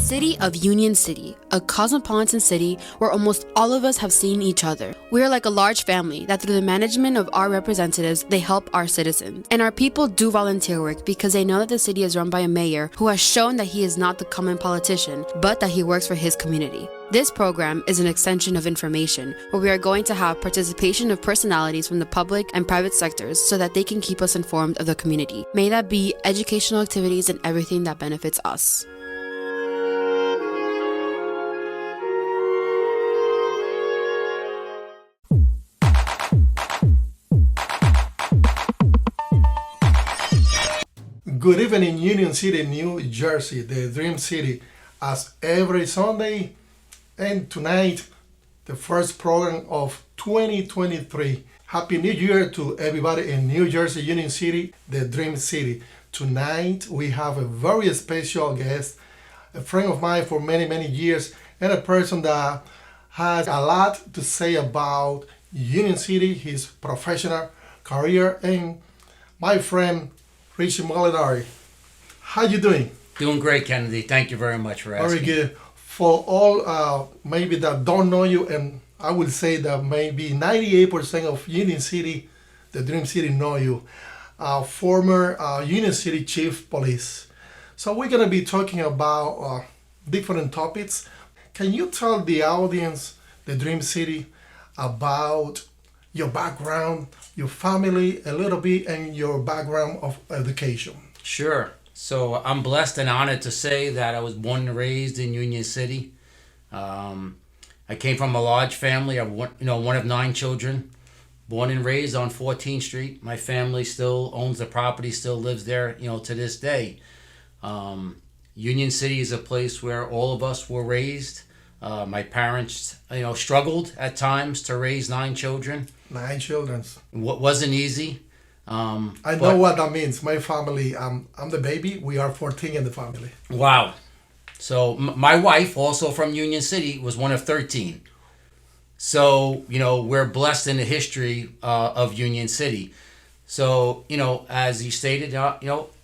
city of Union City, a cosmopolitan city where almost all of us have seen each other. We are like a large family that through the management of our representatives, they help our citizens. And our people do volunteer work because they know that the city is run by a mayor who has shown that he is not the common politician, but that he works for his community. This program is an extension of information, where we are going to have participation of personalities from the public and private sectors so that they can keep us informed of the community. May that be educational activities and everything that benefits us. Good evening, Union City, New Jersey, the Dream City, as every Sunday and tonight, the first program of 2023. Happy New Year to everybody in New Jersey, Union City, the Dream City. Tonight, we have a very special guest, a friend of mine for many, many years, and a person that has a lot to say about Union City, his professional career, and my friend, Richie Molinari. How you doing? Doing great, Kennedy. Thank you very much for asking. Very good. For all maybe that don't know you, and I would say that maybe 98% of Union City, the Dream City, know you. Former Union City Chief Police. So we're going to be talking about different topics. Can you tell the audience, the Dream City, about your background, your family a little bit, and your background of education? Sure. So I'm blessed and honored to say that I was born and raised in Union City. I came from a large family. I'm one of 9 children, born and raised on 14th Street. My family still owns the property, still lives there, to this day. Union City is a place where all of us were raised. My parents, struggled at times to raise 9 children. 9 children. Wasn't easy. I know what that means. My family, I'm the baby. We are 14 in the family. Wow. So my wife, also from Union City, was one of 13. So, we're blessed in the history of Union City. So, as you stated,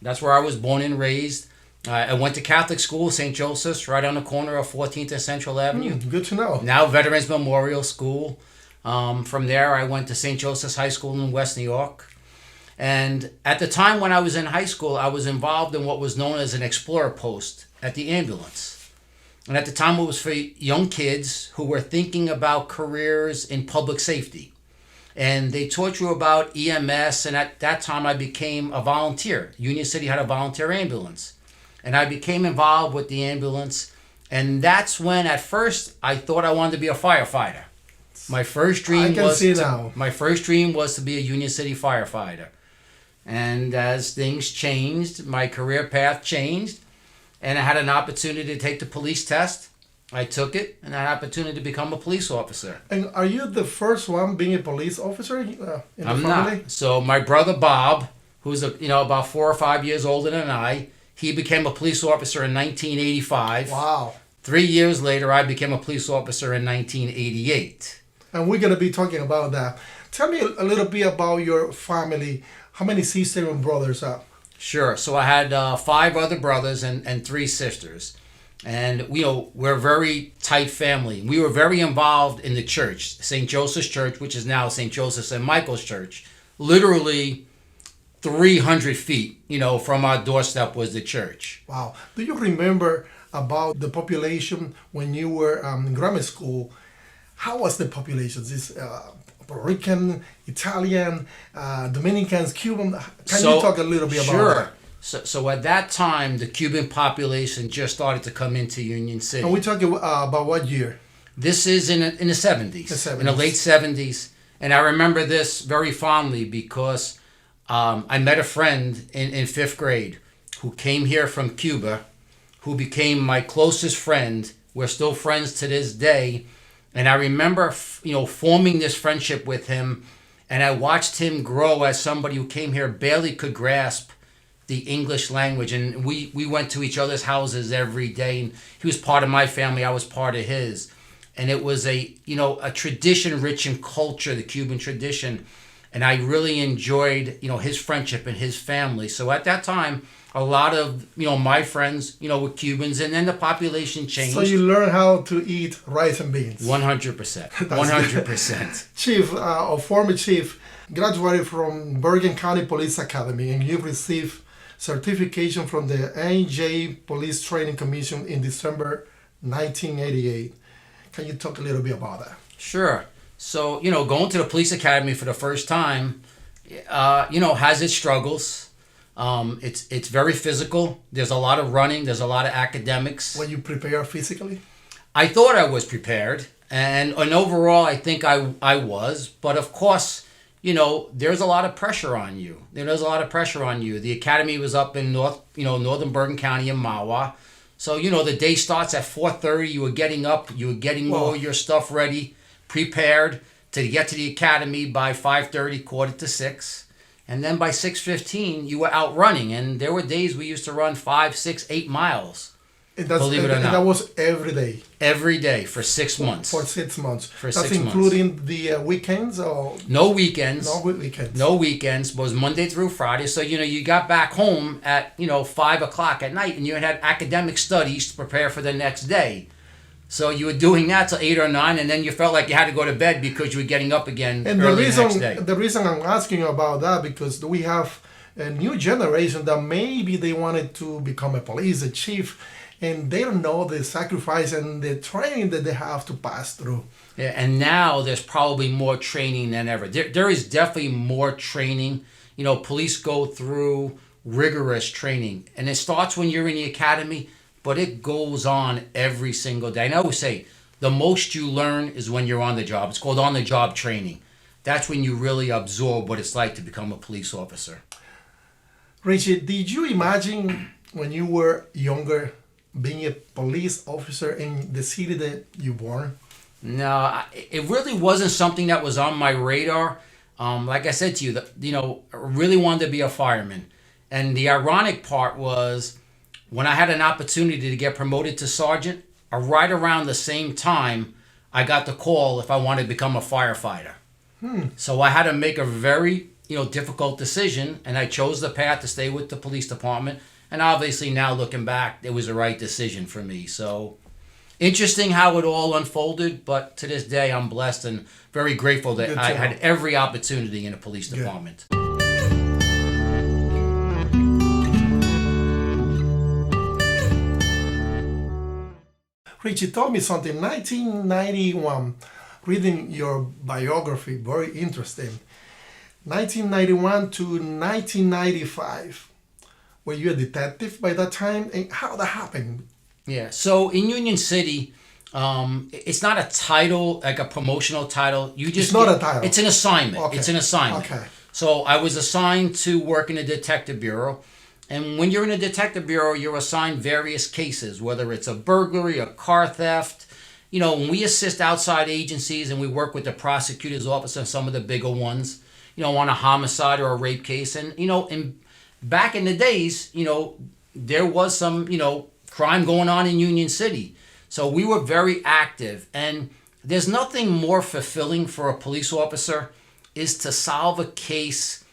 that's where I was born and raised. I went to Catholic school, St. Joseph's, right on the corner of 14th and Central Avenue. Good to know. Now Veterans Memorial School. From there, I went to St. Joseph's High School in West New York. And at the time when I was in high school, I was involved in what was known as an Explorer Post at the ambulance. And at the time, it was for young kids who were thinking about careers in public safety. And they taught you about EMS, and at that time, I became a volunteer. Union City had a volunteer ambulance. And I became involved with the ambulance. And that's when, at first, I thought I wanted to be a firefighter. My first dream was to be a Union City firefighter. And as things changed, my career path changed, and I had an opportunity to take the police test. I took it, and I had an opportunity to become a police officer. And are you the first one being a police officer in the I'm family? not. So my brother Bob, who's about 4 or 5 years older than I, he became a police officer in 1985. Wow. 3 years later, I became a police officer in 1988. And we're going to be talking about that. Tell me a little bit about your family. How many sisters and brothers are? Sure. So I had 5 other brothers and 3 sisters. And, we're a very tight family. We were very involved in the church, St. Joseph's Church, which is now St. Joseph's and Michael's Church. Literally 300 feet, from our doorstep was the church. Wow. Do you remember about the population when you were in grammar school? How was the population? Is Puerto Rican, Italian, Dominicans, Cuban? Can you talk a little bit about that? So at that time, the Cuban population just started to come into Union City. And we're talking about what year? This is in the 70s. In the late 70s. And I remember this very fondly because I met a friend in 5th grade who came here from Cuba, who became my closest friend. We're still friends to this day. And I remember, forming this friendship with him, and I watched him grow as somebody who came here barely could grasp the English language. And we went to each other's houses every day, and he was part of my family, I was part of his. And it was a tradition rich in culture, the Cuban tradition. and I really enjoyed, his friendship and his family. So at that time, a lot of, my friends, were Cubans, and then the population changed. So you learn how to eat rice and beans. 100%. 100%. Chief, or former chief, graduated from Bergen County Police Academy, and you received certification from the AJ Police Training Commission in December 1988. Can you talk a little bit about that? Sure. So, going to the police academy for the first time, has its struggles. It's very physical. There's a lot of running. There's a lot of academics. Were you prepared physically? I thought I was prepared. And overall, I think I was. But of course, there's a lot of pressure on you. There's a lot of pressure on you. The academy was up in northern Bergen County in Mahwah. So, the day starts at 4:30. You were getting up. You were getting all your stuff ready, prepared to get to the academy by 5:30, 5:45. And then by 6:15, you were out running. And there were days we used to run 5, 6, 8 miles. Believe it or not. And that was every day? Every day for 6 months. For 6 months. For That's 6 months. including the weekends? Or No weekends. No weekends. No weekends. It was Monday through Friday. So, you got back home at, 5 o'clock at night, and you had academic studies to prepare for the next day. So you were doing that till 8 or 9, and then you felt like you had to go to bed because you were getting up again early the next day. The reason I'm asking you about that, because we have a new generation that maybe they wanted to become a police, a chief, and they don't know the sacrifice and the training that they have to pass through. Yeah, and now there's probably more training than ever. There is definitely more training. Police go through rigorous training, and it starts when you're in the academy, but it goes on every single day. And I always say, the most you learn is when you're on the job. It's called on-the-job training. That's when you really absorb what it's like to become a police officer. Richie, did you imagine when you were younger being a police officer in the city that you born? No, it really wasn't something that was on my radar. Like I said to you, I really wanted to be a fireman. And the ironic part was, when I had an opportunity to get promoted to sergeant, right around the same time, I got the call if I wanted to become a firefighter. So I had to make a very, difficult decision, and I chose the path to stay with the police department. And obviously now looking back, it was the right decision for me. So interesting how it all unfolded, but to this day, I'm blessed and very grateful that I had every opportunity in the police department. Richie, tell me something. 1991, reading your biography, very interesting. 1991 to 1995. Were you a detective by that time? And how that happened? Yeah, so in Union City, it's not a title, like a promotional title. It's not a title. It's an assignment. Okay. It's an assignment. Okay. So I was assigned to work in a detective bureau. And when you're in a detective bureau, you're assigned various cases, whether it's a burglary, a car theft. When we assist outside agencies and we work with the prosecutor's office on some of the bigger ones, on a homicide or a rape case. And, back in the days, there was some, crime going on in Union City. So we were very active. And there's nothing more fulfilling for a police officer is to solve a case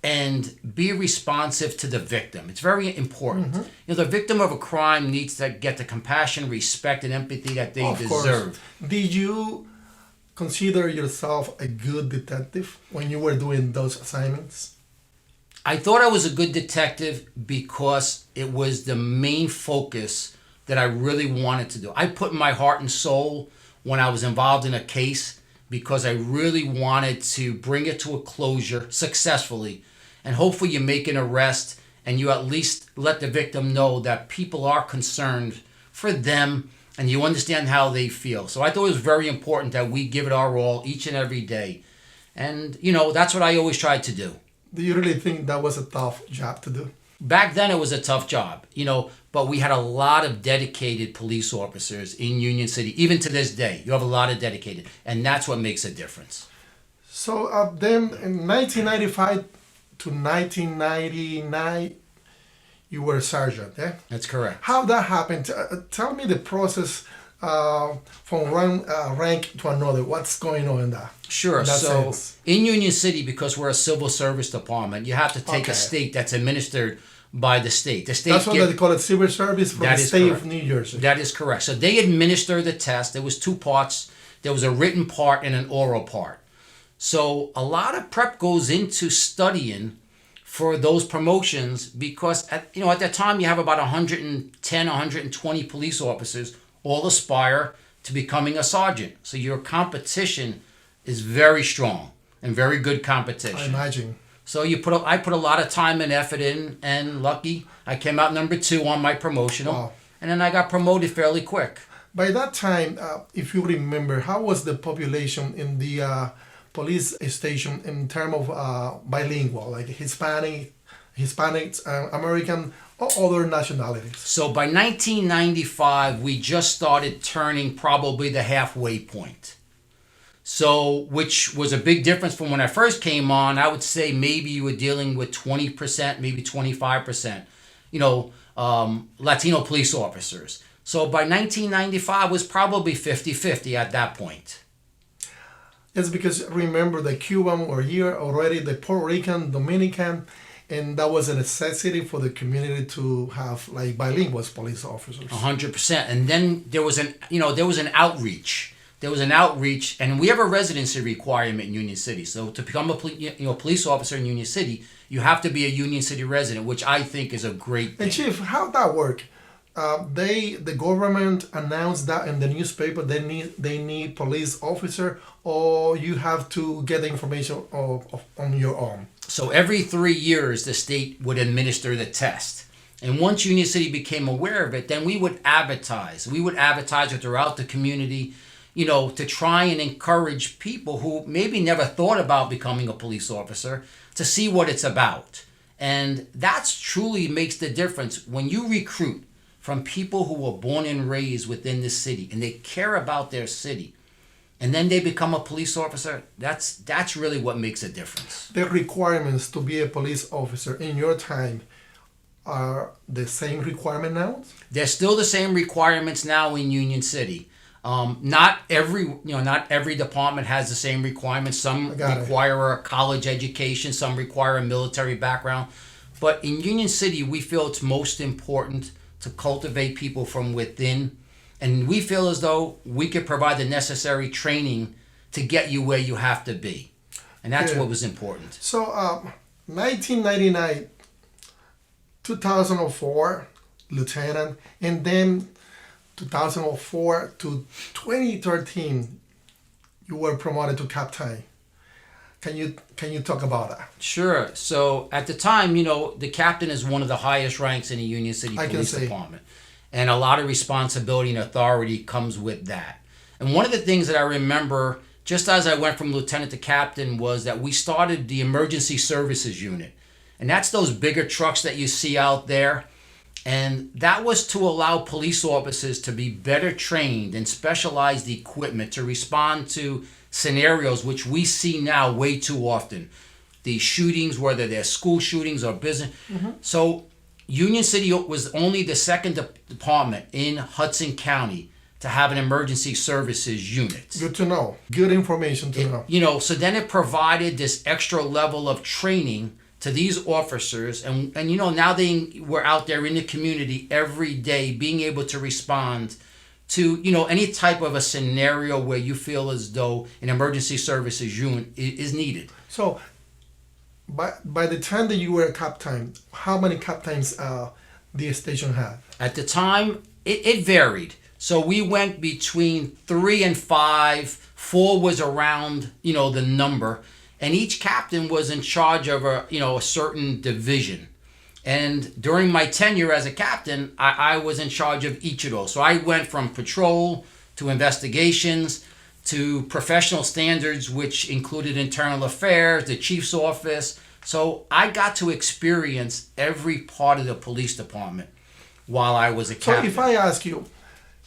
and be responsive to the victim. It's very important. Mm-hmm. The victim of a crime needs to get the compassion, respect, and empathy that they deserve. Did you consider yourself a good detective when you were doing those assignments? I thought I was a good detective because it was the main focus that I really wanted to do. I put my heart and soul when I was involved in a case because I really wanted to bring it to a closure successfully. And hopefully you make an arrest and you at least let the victim know that people are concerned for them and you understand how they feel. So I thought it was very important that we give it our all each and every day. And, that's what I always tried to do. Do you really think that was a tough job to do? Back then it was a tough job, but we had a lot of dedicated police officers in Union City. Even to this day, you have a lot of dedicated, and that's what makes a difference. So then in 1995 to 1999, you were a sergeant, eh? That's correct. How that happened? Tell me the process from one rank to another? What's going on in that? Sure. In that So sense? in Union City, because we're a civil service department, you have to take a Okay. state that's administered by the state. The state That's what they call it, civil service from That the is state correct. of New Jersey. That is correct. So they administer the test. There was two parts. There was a written part and an oral part. So a lot of prep goes into studying for those promotions because at that time you have about 110, 120 police officers all aspire to becoming a sergeant. So your competition is very strong and very good I competition. imagine. So I put a lot of time and effort in, and lucky I came out number 2 on my promotional, Wow. and then I got promoted fairly quick. By that time, if you remember, how was the population in the police station in terms of bilingual, like Hispanics, American, or other nationalities? So by 1995, we just started turning probably the halfway point. So, which was a big difference from when I first came on. I would say maybe you were dealing with 20%, maybe 25%, Latino police officers. So by 1995 was probably 50-50 at that point. It's because remember the Cuban were here already, the Puerto Rican, Dominican, and that was a necessity for the community to have like bilingual police officers. 100%. And then there was an outreach. There was an outreach, and we have a residency requirement in Union City. So to become a police officer in Union City, you have to be a Union City resident, which I think is a great thing. And Chief, how that work? The government announced that in the newspaper they need police officer, or you have to get the information on your own. So every 3 years, the state would administer the test. And once Union City became aware of it, then we would advertise. We would advertise it throughout the community, to try and encourage people who maybe never thought about becoming a police officer to see what it's about. And that's truly makes the difference when you recruit from people who were born and raised within the city and they care about their city. And then they become a police officer. That's really what makes a difference. The requirements to be a police officer in your time are the same requirement now? They're still the same requirements now in Union City. Not every department has the same requirements. Some require a college education, some require a military background. But in Union City, we feel it's most important to cultivate people from within. And we feel as though we could provide the necessary training to get you where you have to be. And that's what was important. So 1999, 2004, lieutenant, and then 2004 to 2013, you were promoted to captain. Can you talk about that? Sure. So at the time, the captain is one of the highest ranks in the Union City Police Department. And a lot of responsibility and authority comes with that. And one of the things that I remember, just as I went from lieutenant to captain, was that we started the emergency services unit. And that's those bigger trucks that you see out there. And that was to allow police officers to be better trained and specialized equipment to respond to scenarios which we see now way too often. The shootings, whether they're school shootings or business. Mm-hmm. So Union City was only the second department in Hudson County to have an emergency services unit. Good to know. Good information to know. So then it provided this extra level of training to these officers, and now they were out there in the community every day being able to respond to any type of a scenario where you feel as though an emergency services unit is needed. So by the time that you were a captain, how many captains the station had? At the time, it varied. So we went between 3 and 5. 4 was around the number. And each captain was in charge of a certain division. And during my tenure as a captain, I was in charge of each of those. So I went from patrol to investigations to professional standards, which included internal affairs, the chief's office. So I got to experience every part of the police department while I was a captain. So if I ask you,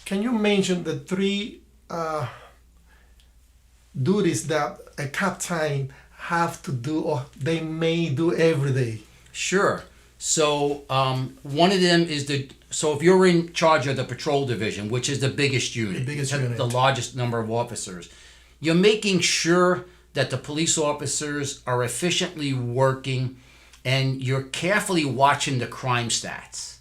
can you mention the 3 duties that a captain have to do or they may do every day? Sure. So one of them is So if you're in charge of the patrol division, which is the biggest unit, the largest number of officers, you're making sure that the police officers are efficiently working, and you're carefully watching the crime stats,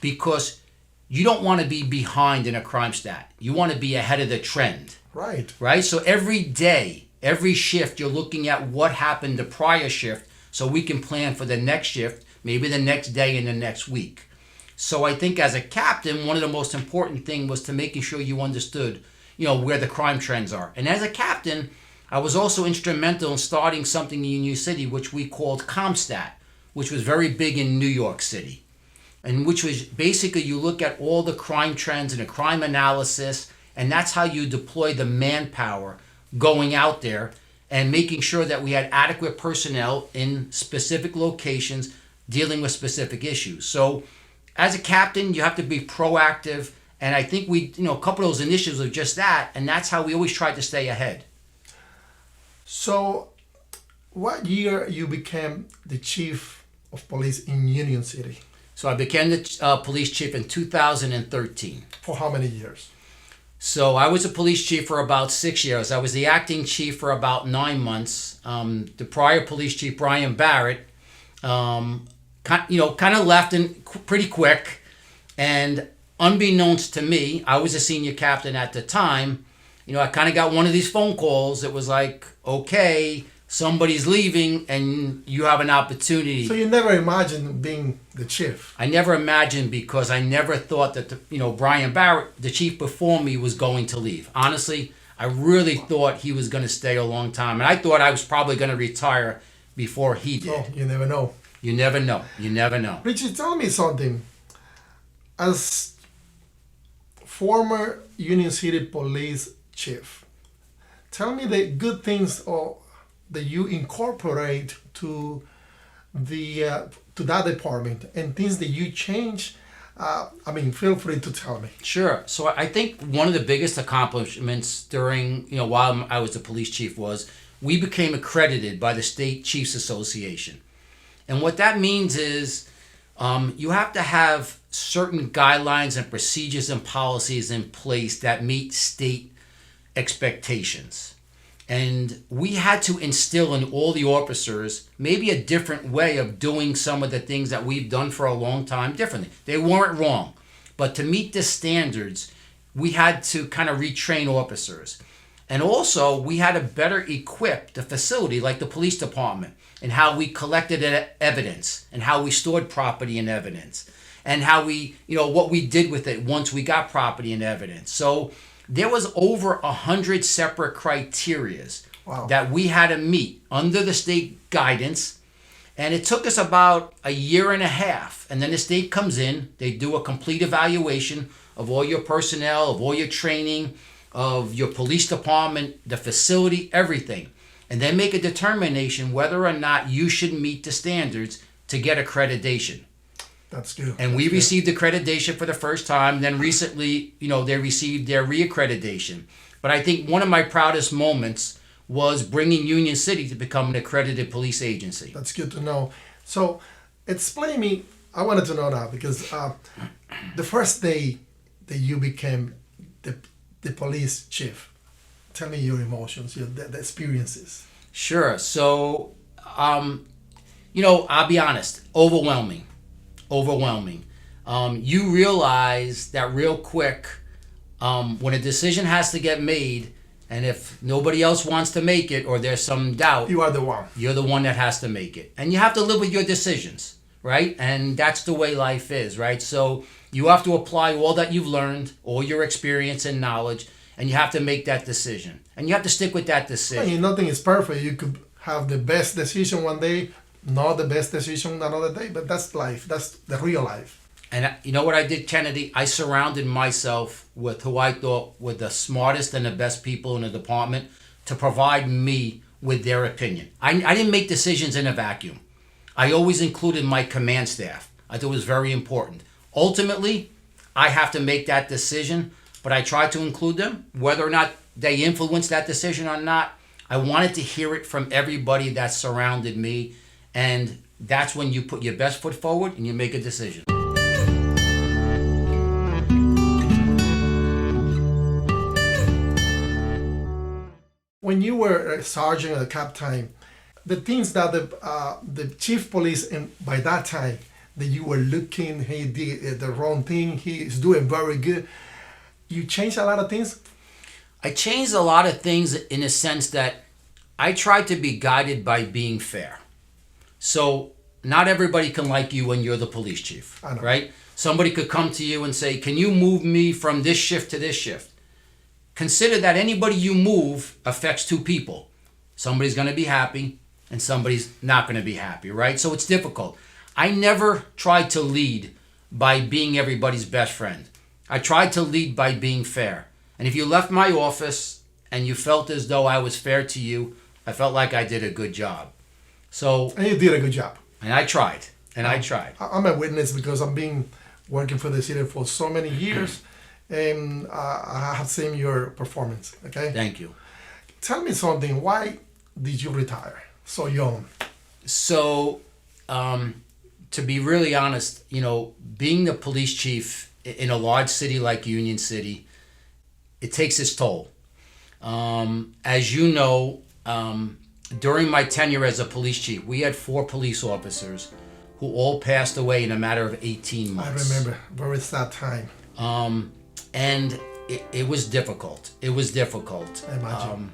because you don't want to be behind in a crime stat. You want to be ahead of the trend. Right? So every day, every shift, you're looking at what happened the prior shift so we can plan for the next shift, maybe the next day and the next week. So I think as a captain, one of the most important things was to making sure you understood, where the crime trends are. And as a captain, I was also instrumental in starting something in Union City, which we called ComStat, which was very big in New York City. And which was basically you look at all the crime trends and the crime analysis, and that's how you deploy the manpower going out there and making sure that we had adequate personnel in specific locations dealing with specific issues. So as a captain, you have to be proactive. And I think a couple of those initiatives are just that. And that's how we always tried to stay ahead. So what year you became the chief of police in Union City? So I became the police chief in 2013. For how many years? So I was a police chief for about 6 years. I was the acting chief for about 9 months. The prior police chief, Brian Barrett, kind of left pretty quick. And unbeknownst to me, I was a senior captain at the time. I kind of got one of these phone calls. It was like, okay, somebody's leaving and you have an opportunity. So you never imagined being the chief? I never imagined, because I never thought that, Brian Barrett, the chief before me, was going to leave. Honestly, I really thought he was going to stay a long time. And I thought I was probably going to retire before he did. Oh, you never know. You never know. You never know. Richie, tell me something. As former Union City Police chief, tell me the good things that you incorporate to that department, and things that you change. Feel free to tell me. Sure. So I think one of the biggest accomplishments during, while I was the police chief, was we became accredited by the State Chiefs Association. And what that means is you have to have certain guidelines and procedures and policies in place that meet state expectations. And we had to instill in all the officers maybe a different way of doing some of the things that we've done for a long time differently. They weren't wrong, but to meet the standards, we had to kind of retrain officers. And also, we had to better equip the facility, like the police department, and how we collected evidence, and how we stored property and evidence, and how we, what we did with it once we got property and evidence. So there was over 100 separate criterias that we had to meet under the state guidance. And it took us about a year and a half. And then the state comes in, they do a complete evaluation of all your personnel, of all your training, of your police department, the facility, everything. And then make a determination whether or not you should meet the standards to get accreditation. That's good. And we received accreditation for the first time. Then recently, they received their reaccreditation. But I think one of my proudest moments was bringing Union City to become an accredited police agency. That's good to know. So explain me, I wanted to know now, because the first day that you became the police chief, tell me your emotions, the experiences. Sure. So, I'll be honest, overwhelming. You realize that real quick when a decision has to get made, and if nobody else wants to make it, or there's some doubt, you are the one. You're the one that has to make it. And you have to live with your decisions, right? And that's the way life is, right? So you have to apply all that you've learned, all your experience and knowledge, and you have to make that decision. And you have to stick with that decision. Nothing is perfect. You could have the best decision one day, not the best decision another day, but that's life. That's the real life. And you know what I did, Kennedy? I surrounded myself with who I thought were the smartest and the best people in the department to provide me with their opinion. I didn't make decisions in a vacuum. I always included my command staff. I thought it was very important. Ultimately, I have to make that decision, but I tried to include them. Whether or not they influenced that decision or not, I wanted to hear it from everybody that surrounded me. And that's when you put your best foot forward and you make a decision. when you were a sergeant at captain, the things that the chief police, and by that time, that you were looking, he did the wrong thing, he is doing very good. You changed a lot of things? I changed a lot of things in a sense that I tried to be guided by being fair. So not everybody can like you when you're the police chief, right? Somebody could come to you and say, can you move me from this shift to this shift? Consider that anybody you move affects two people. Somebody's going to be happy and somebody's not going to be happy, right? So it's difficult. I never tried to lead by being everybody's best friend. I tried to lead by being fair. And if you left my office and you felt as though I was fair to you, I felt like I did a good job. And you did a good job. And I tried. I tried. I'm a witness because I've been working for the city for so many years, and I have seen your performance. Okay. Thank you. Tell me something. Why did you retire so young? So, to be really honest, being the police chief in a large city like Union City, it takes its toll. As you know, during my tenure as a police chief, we had 4 police officers who all passed away in a matter of 18 months. I remember. Very sad time. And it was difficult. It was difficult. I imagine.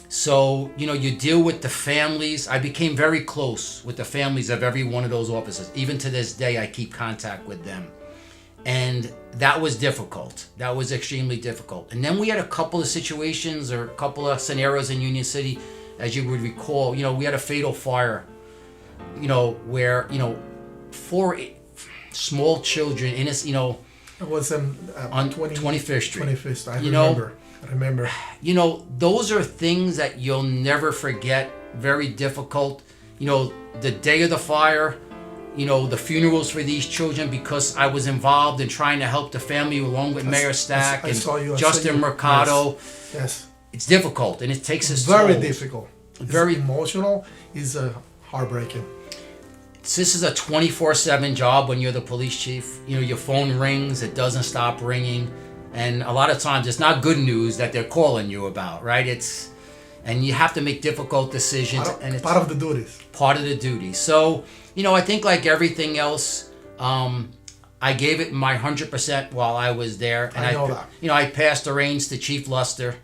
So, you deal with the families. I became very close with the families of every one of those officers. Even to this day, I keep contact with them. And that was difficult. That was extremely difficult. And then we had a couple of situations or a couple of scenarios in Union City, as you would recall. We had a fatal fire, where, 4 small children, It was on 25th Street. 25th, I remember. Those are things that you'll never forget. Very difficult. The day of the fire, the funerals for these children, because I was involved in trying to help the family along with Mayor Stack and Justin Mercado. Yes. It's difficult and it takes us very difficult. Very emotional. It's heartbreaking. This is a 24/7 job when you're the police chief. Your phone rings, it doesn't stop ringing. And a lot of times it's not good news that they're calling you about, right? And you have to make difficult decisions. And it's part of the duties. Part of the duty. So, I think like everything else, I gave it my 100% while I was there. And I know that. I passed the reins to Chief Luster.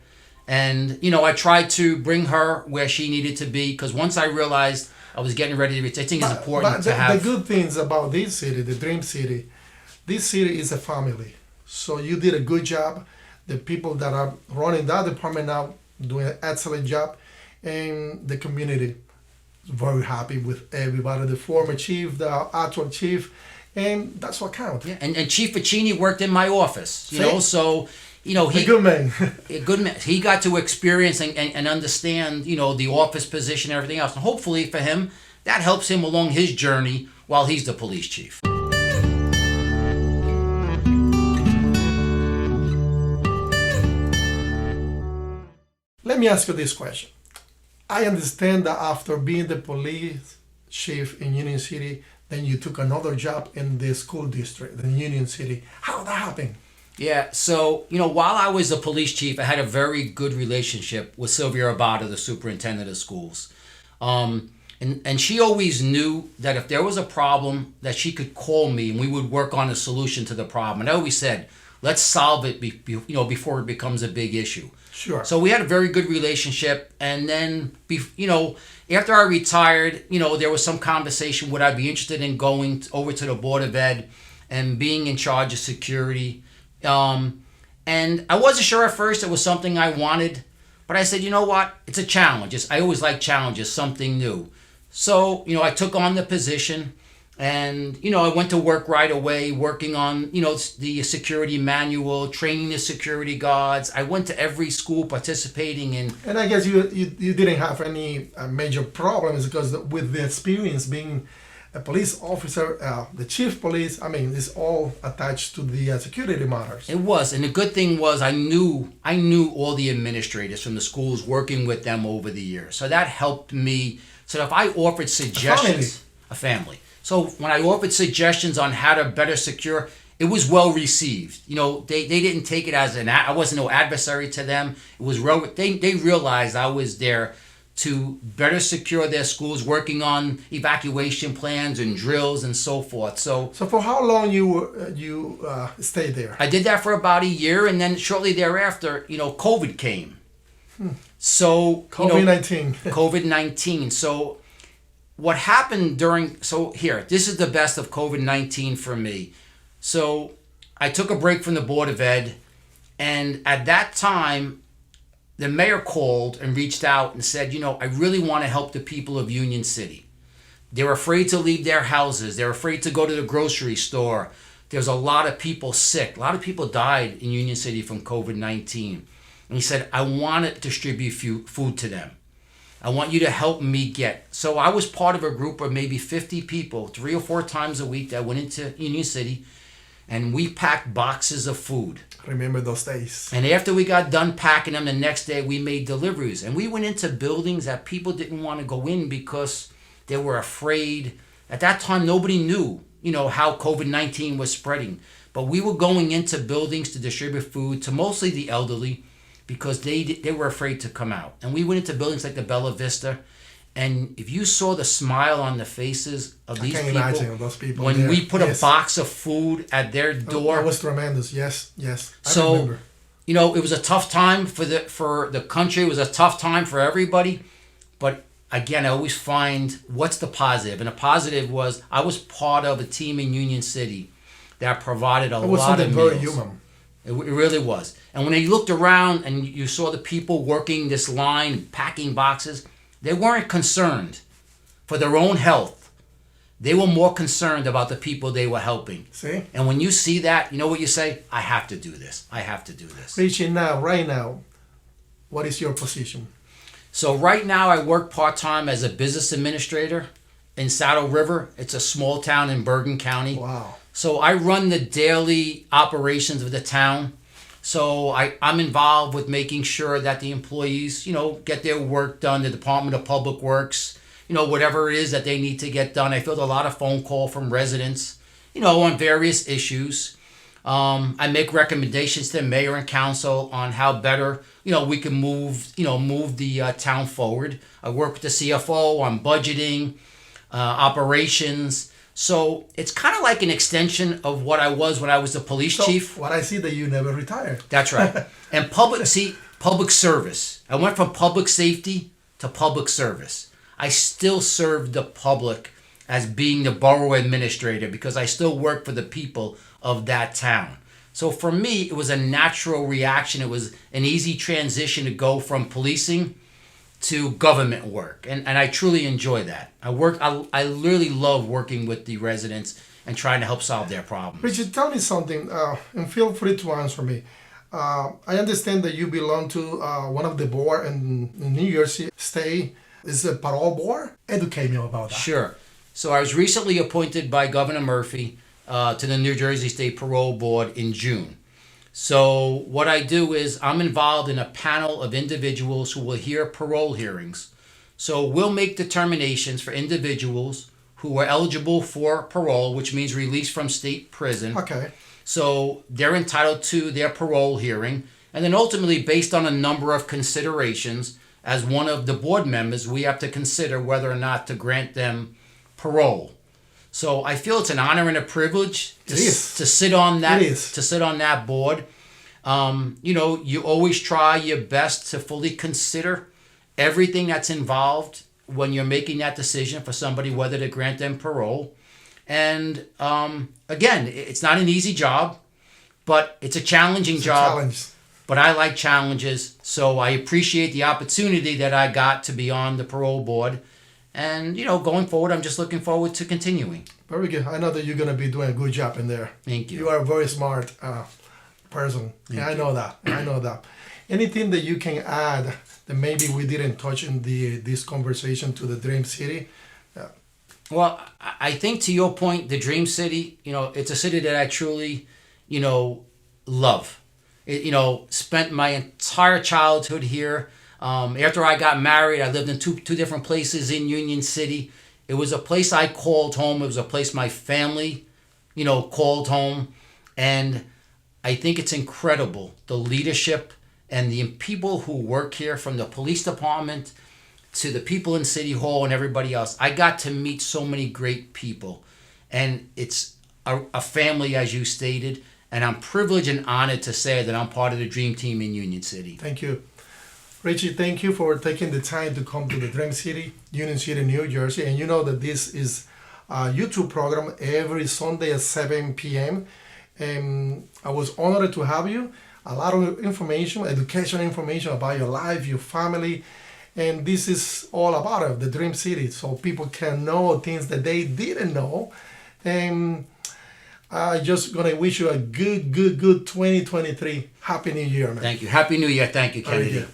And, I tried to bring her where she needed to be, because once I realized I was getting ready to retire, I think it's important to have... The good things about this city, the Dream City, this city is a family. So you did a good job. The people that are running that department now doing an excellent job. And the community is very happy with everybody, the former chief, the actual chief. And that's what counts. Yeah. And Chief Ficini worked in my office, so... he a good man. A good man. He got to experience and understand, the office position and everything else. And hopefully for him, that helps him along his journey while he's the police chief. Let me ask you this question. I understand that after being the police chief in Union City, then you took another job in the school district in Union City. How did that happen? Yeah, so, while I was the police chief, I had a very good relationship with Sylvia Abada, the superintendent of schools. And she always knew that if there was a problem, that she could call me and we would work on a solution to the problem. And I always said, let's solve it before it becomes a big issue. Sure. So we had a very good relationship. And then, after I retired, there was some conversation, would I be interested in going over to the Board of Ed and being in charge of security? And I wasn't sure at first it was something I wanted, but I said, you know what? It's a challenge. I always like challenges, something new. So, I took on the position and, I went to work right away, working on, the security manual, training the security guards. I went to every school participating in... And I guess you didn't have any major problems because with the experience being a police officer, the chief police, it's all attached to the security matters. It was, and the good thing was I knew all the administrators from the schools, working with them over the years. So that helped me. So if I offered suggestions, a family. So when I offered suggestions on how to better secure, it was well received. They didn't take it as I wasn't no adversary to them. It was they realized I was there to better secure their schools, working on evacuation plans and drills and so forth. So for how long you stayed there? I did that for about a year, and then shortly thereafter, COVID came. So COVID-19. COVID-19. So what happened this is the best of COVID-19 for me. So I took a break from the Board of Ed, and at that time, the mayor called and reached out and said, I really want to help the people of Union City. They're afraid to leave their houses. They're afraid to go to the grocery store. There's a lot of people sick. A lot of people died in Union City from COVID-19. And he said, I want to distribute food to them. I want you to help me get. So I was part of a group of maybe 50 people, 3 or 4 times a week that went into Union City, and we packed boxes of food. Remember those days. And after we got done packing them, the next day we made deliveries. And we went into buildings that people didn't want to go in because they were afraid. At that time, nobody knew, how COVID-19 was spreading. But we were going into buildings to distribute food to mostly the elderly because they were afraid to come out. And we went into buildings like the Bella Vista. And if you saw the smile on the faces of these people, I can't imagine those people when there. we put a box of food at their door. That was tremendous. Yes. I remember. It was a tough time for the country. It was a tough time for everybody. But again, I always find what's the positive. And the positive was I was part of a team in Union City that provided a lot of meals. Very human. It really was. And when you looked around and you saw the people working this line, packing boxes, they weren't concerned for their own health. They were more concerned about the people they were helping. See? And when you see that, you know what you say? I have to do this. I have to do this. Richie, right now, what is your position? So right now I work part-time as a business administrator in Saddle River. It's a small town in Bergen County. Wow. So I run the daily operations of the town. So I'm involved with making sure that the employees, get their work done, the Department of Public Works, whatever it is that they need to get done. I field a lot of phone call from residents, on various issues. I make recommendations to the mayor and council on how better, we can move the town forward. I work with the CFO on budgeting, operations. So it's kind of like an extension of what I was when I was the police chief. What I see that you never retired. That's right. And public service. I went from public safety to public service. I still serve the public as being the borough administrator because I still work for the people of that town. So for me, it was a natural reaction. It was an easy transition to go from policing to government work, and I truly enjoy that. I really love working with the residents and trying to help solve their problems. Richard, tell me something, and feel free to answer me. I understand that you belong to one of the board in New Jersey State. Is it a parole board? Educate me about that. Sure. So I was recently appointed by Governor Murphy to the New Jersey State Parole Board in June. So what I do is I'm involved in a panel of individuals who will hear parole hearings. So we'll make determinations for individuals who are eligible for parole, which means release from state prison. Okay. So they're entitled to their parole hearing. And then ultimately, based on a number of considerations, as one of the board members, we have to consider whether or not to grant them parole. So I feel it's an honor and a privilege to sit on that board. You always try your best to fully consider everything that's involved when you're making that decision for somebody whether to grant them parole. And again, it's not an easy job, but it's a challenging job. But I like challenges, so I appreciate the opportunity that I got to be on the parole board. And, going forward, I'm just looking forward to continuing. Very good. I know that you're going to be doing a good job in there. Thank you. You are a very smart person. I know that. Anything that you can add that maybe we didn't touch in this conversation to the Dream City? Well, I think to your point, the Dream City, it's a city that I truly, love. Spent my entire childhood here. After I got married, I lived in two different places in Union City. It was a place I called home. It was a place my family, called home. And I think it's incredible, the leadership and the people who work here, from the police department to the people in City Hall and everybody else. I got to meet so many great people. And it's a family, as you stated. And I'm privileged and honored to say that I'm part of the Dream Team in Union City. Thank you. Richie, thank you for taking the time to come to the Dream City, Union City, New Jersey. And you know that this is a YouTube program every Sunday at 7 p.m. And I was honored to have you. A lot of information, educational information about your life, your family. And this is all about it, the Dream City, so people can know things that they didn't know. And I just gonna wish you a good 2023. Happy New Year, man. Thank you. Happy New Year. Thank you, Kennedy.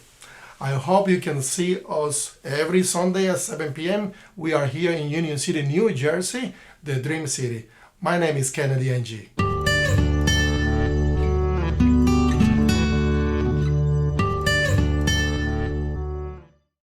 I hope you can see us every Sunday at 7 p.m. We are here in Union City, New Jersey, the Dream City. My name is Kennedy NG.